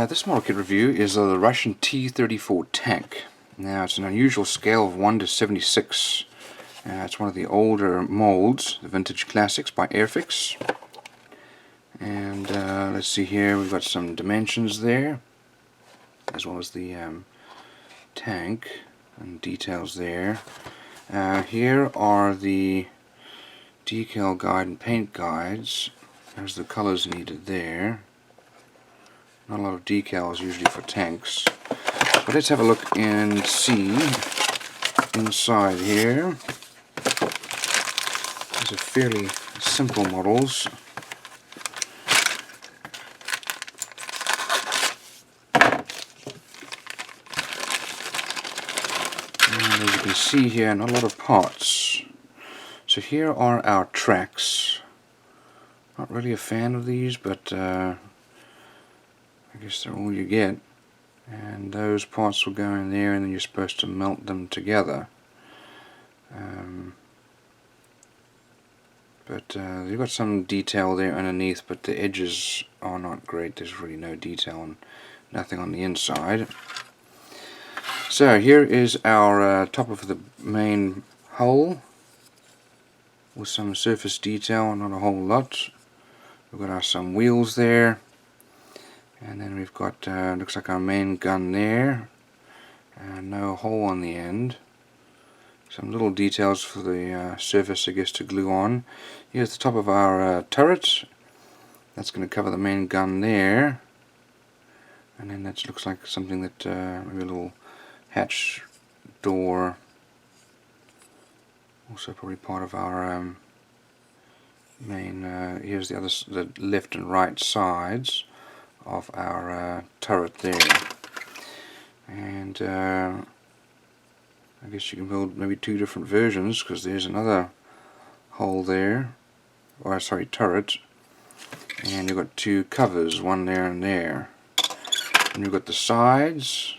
This model kit review is of the Russian T34 tank. Now it's an unusual scale of 1 to 76. It's one of the older molds, the vintage classics by Airfix. And let's see here, we've got some dimensions there, as well as the tank and details there. Here are the decal guide and paint guides. There's the colors needed there. Not a lot of decals usually for tanks. But let's have a look and see inside here. These are fairly simple models. And as you can see here, not a lot of parts. So here are our tracks. Not really a fan of these, but I guess they're all you get. And those parts will go in there, and then you're supposed to melt them together. You've got some detail there underneath, but the edges are not great. There's really no detail and nothing on the inside. So here is our top of the main hull with some surface detail, not a whole lot. We've got some wheels there, and then we've got looks like our main gun there, and no hole on the end. Some little details for the surface, I guess, to glue on. Here's the top of our turret. That's going to cover the main gun there, and then that looks like something that maybe a little hatch door. Also probably part of our main. Here's the left and right sides of our turret there, and I guess you can build maybe two different versions, because there's another hole there, or sorry, turret, and you've got two covers, one there and there, and you've got the sides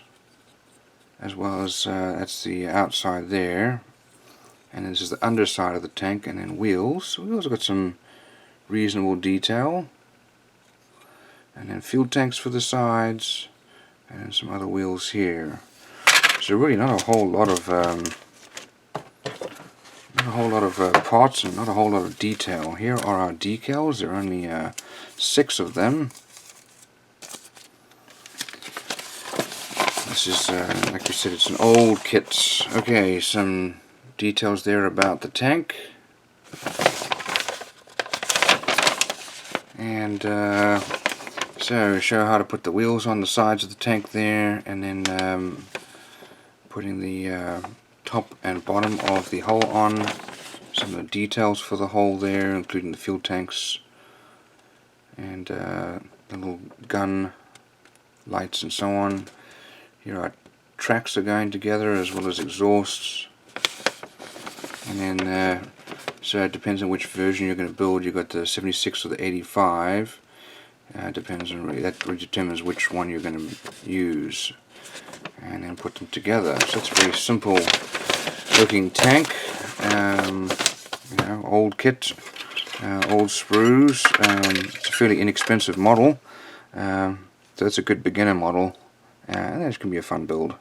as well as that's the outside there, and this is the underside of the tank, and then wheels. Wheels have got some reasonable detail, and then fuel tanks for the sides, and then some other wheels here. So really not a whole lot of parts and not a whole lot of detail. Here are our decals. There are only 6 of them. This is like we said, it's an old kit. Okay, some details there about the tank, and so show how to put the wheels on the sides of the tank there, and then putting the top and bottom of the hull on. Some of the details for the hull there, including the fuel tanks and the little gun lights and so on. Here our tracks are going together, as well as exhausts. And then so it depends on which version you're going to build. You've got the 76 or the 85. Depends on that really determines which one you're going to use, and then put them together. So it's a very simple looking tank. You know, old kit, old sprues. It's a fairly inexpensive model, so it's a good beginner model, and it's going to be a fun build.